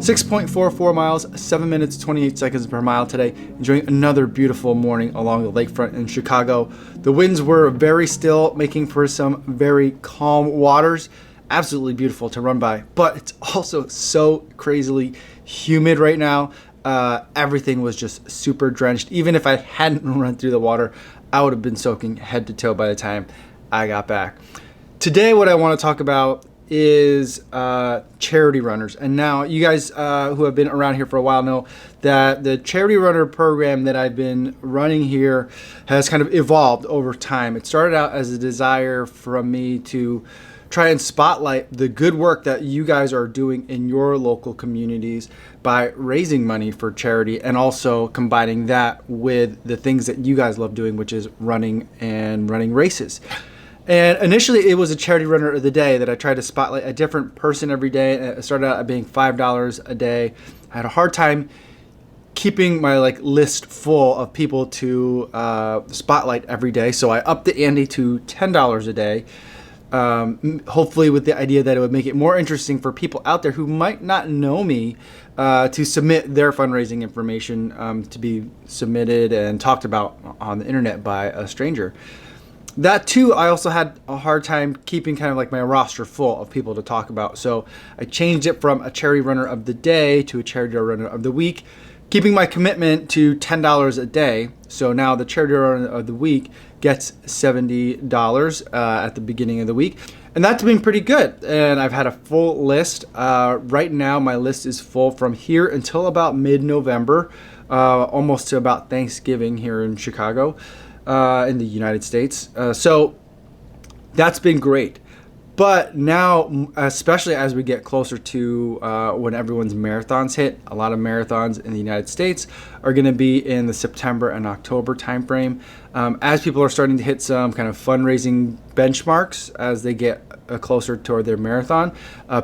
6.44 miles, 7 minutes, 28 seconds per mile today. Enjoying another beautiful morning along the lakefront in Chicago. The winds were very still, making for some very calm waters. Absolutely beautiful to run by, but it's also so crazily humid right now. Everything was just super drenched. Even if I hadn't run through the water, I would have been soaking head to toe by the time I got back. Today, what I want to talk about is charity runners. And now you guys who have been around here for a while know that the charity runner program that I've been running here has kind of evolved over time. It started out as a desire from me to try and spotlight the good work that you guys are doing in your local communities by raising money for charity, and also combining that with the things that you guys love doing, which is running and running races. And initially, it was a charity runner of the day that I tried to spotlight a different person every day. It started out at being $5 a day. I had a hard time keeping my list full of people to spotlight every day, so I upped the ante to $10 a day. Hopefully with the idea that it would make it more interesting for people out there who might not know me to submit their fundraising information to be submitted and talked about on the internet by a stranger. That too, I also had a hard time keeping kind of my roster full of people to talk about. So I changed it from a charity runner of the day to a charity runner of the week, keeping my commitment to $10 a day. So now the charity runner of the week gets $70 at the beginning of the week. And that's been pretty good. And I've had a full list. Right now, my list is full from here until about mid-November, almost to about Thanksgiving here in Chicago, in the United States. So that's been great. But now, especially as we get closer to when everyone's marathons hit, a lot of marathons in the United States are going to be in the September and October timeframe. As people are starting to hit some kind of fundraising benchmarks as they get closer toward their marathon,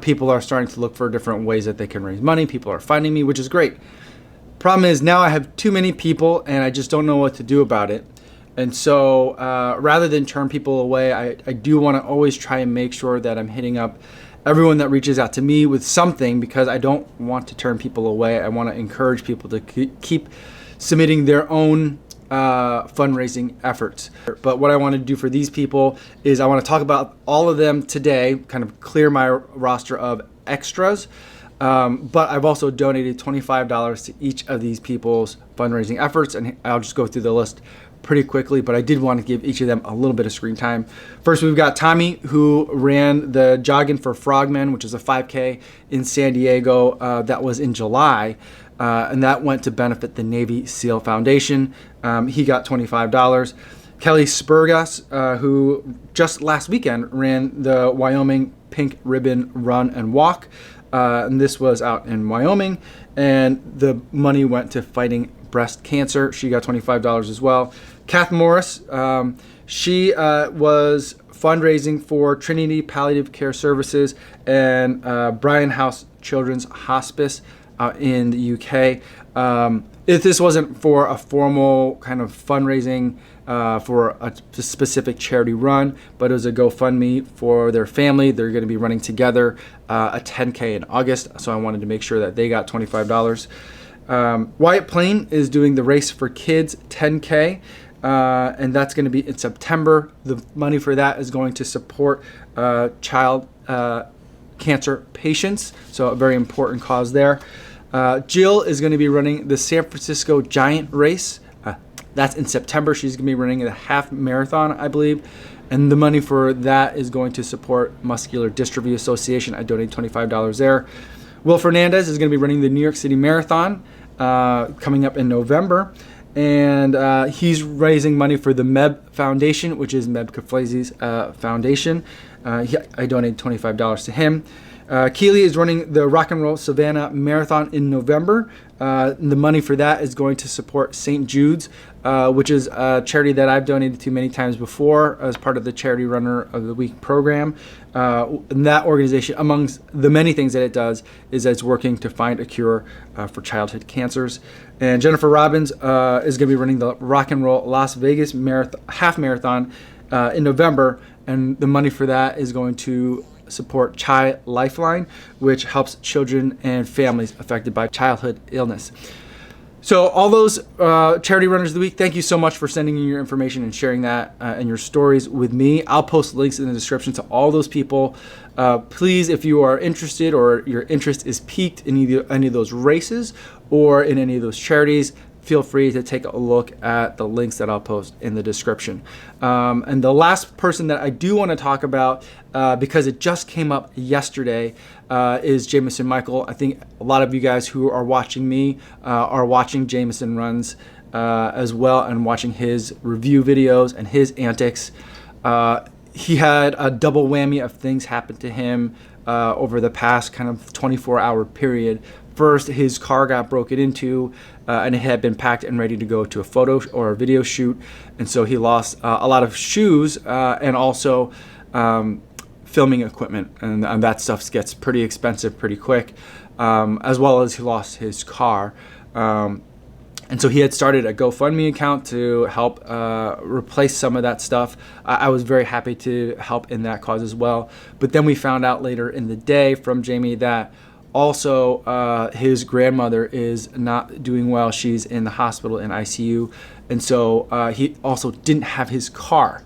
people are starting to look for different ways that they can raise money. People are finding me, which is great. Problem is now I have too many people and I just don't know what to do about it. And so rather than turn people away, I do want to always try and make sure that I'm hitting up everyone that reaches out to me with something, because I don't want to turn people away. I want to encourage people to keep submitting their own fundraising efforts. But what I want to do for these people is I want to talk about all of them today, kind of clear my roster of extras. But I've also donated $25 to each of these people's fundraising efforts, and I'll just go through the list pretty quickly, but I did want to give each of them a little bit of screen time. First, we've got Tommy, who ran the Jogging for Frogmen, which is a 5K in San Diego. That was in July, and that went to benefit the Navy SEAL Foundation. He got $25. Kelly Spurgas, who just last weekend ran the Wyoming Pink Ribbon Run and Walk, and this was out in Wyoming, and the money went to fighting breast cancer. She got $25 as well. Kath Morris, she was fundraising for Trinity Palliative Care Services and Bryan House Children's Hospice in the UK. If this wasn't for a formal kind of fundraising for a specific charity run, but it was a GoFundMe for their family. They're going to be running together a 10K in August, so I wanted to make sure that they got $25. Wyatt Plain is doing the Race for Kids 10K, and that's going to be in September. The money for that is going to support child cancer patients, so a very important cause there. Jill is going to be running the San Francisco Giant Race. That's in September. She's going to be running a half marathon, I believe, and the money for that is going to support Muscular Dystrophy Association. I donate $25 there. Will Fernandez is going to be running the New York City Marathon coming up in November, and he's raising money for the Meb Foundation, which is Meb Kaflezi's foundation. I donate $25 to him. Keeley is running the Rock and Roll Savannah Marathon in November. The money for that is going to support St. Jude's, which is a charity that I've donated to many times before as part of the Charity Runner of the Week program. And that organization, amongst the many things that it does, is that it's working to find a cure for childhood cancers. And Jennifer Robbins is going to be running the Rock and Roll Las Vegas half marathon in November, and the money for that is going to support Lifeline, which helps children and families affected by childhood illness. So all those charity runners of the week, thank you so much for sending in your information and sharing that and your stories with me. I'll post links in the description to all those people. Please, if you are interested or your interest is piqued in either any of those races or in any of those charities, feel free to take a look at the links that I'll post in the description. And the last person that I do want to talk about, because it just came up yesterday, is Jameson Michael. I think a lot of you guys who are watching me are watching Jameson runs as well and watching his review videos and his antics. He had a double whammy of things happen to him over the past kind of 24-hour period. First, his car got broken into and it had been packed and ready to go to a photo or a video shoot. And so he lost a lot of shoes and also filming equipment. And that stuff gets pretty expensive pretty quick, as well as he lost his car. And so he had started a GoFundMe account to help replace some of that stuff. I was very happy to help in that cause as well. But then we found out later in the day from Jamie that also his grandmother is not doing well. She's in the hospital in ICU. And so he also didn't have his car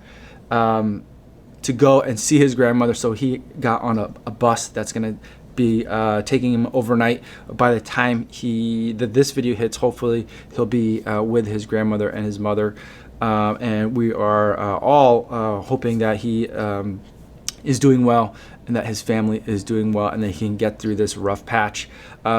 to go and see his grandmother. So he got on a bus that's going to be taking him overnight. By the time this video hits, hopefully he'll be with his grandmother and his mother. And we are all hoping that he is doing well and that his family is doing well and that he can get through this rough patch.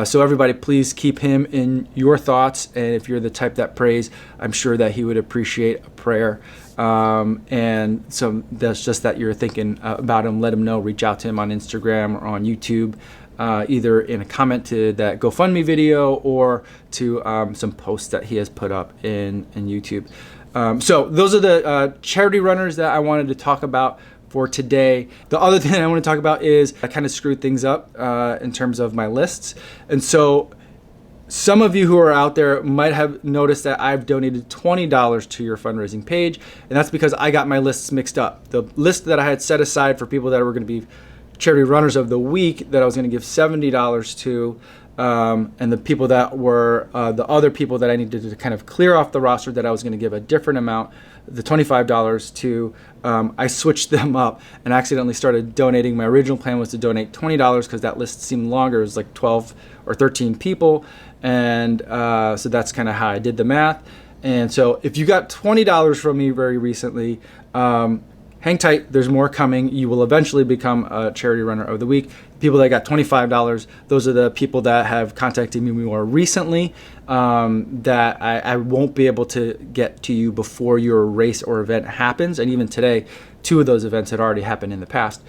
So everybody, please keep him in your thoughts. And if you're the type that prays, I'm sure that he would appreciate a prayer. And so that's just that you're thinking about him. Let him know. Reach out to him on Instagram or on YouTube, either in a comment to that GoFundMe video or to some posts that he has put up in YouTube. So those are the charity runners that I wanted to talk about for today. The other thing I want to talk about is I kind of screwed things up in terms of my lists. And so some of you who are out there might have noticed that I've donated $20 to your fundraising page. And that's because I got my lists mixed up. The list that I had set aside for people that were going to be charity runners of the week that I was going to give $70 to, and the people that were the other people that I needed to kind of clear off the roster that I was going to give a different amount, the $25 to, I switched them up and accidentally started donating. My original plan was to donate $20 because that list seemed longer. It was like 12 or 13 people. And so that's kind of how I did the math. And so if you got $20 from me very recently, hang tight, there's more coming. You will eventually become a charity runner of the week. People that got $25, those are the people that have contacted me more recently, that I won't be able to get to you before your race or event happens. And even today, 2 of those events had already happened in the past.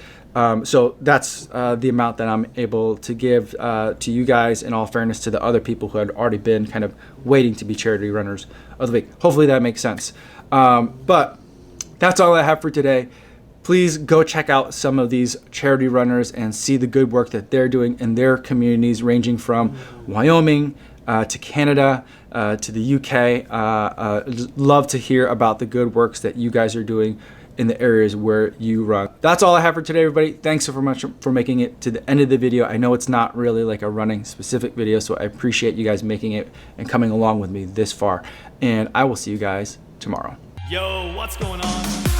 So that's the amount that I'm able to give to you guys, in all fairness to the other people who had already been kind of waiting to be charity runners of the week. Hopefully that makes sense. But that's all I have for today. Please go check out some of these charity runners and see the good work that they're doing in their communities, ranging from Wyoming to Canada to the UK. Love to hear about the good works that you guys are doing in the areas where you run. That's all I have for today, everybody. Thanks so much for making it to the end of the video. I know it's not really like a running specific video, so I appreciate you guys making it and coming along with me this far. And I will see you guys tomorrow. Yo, what's going on?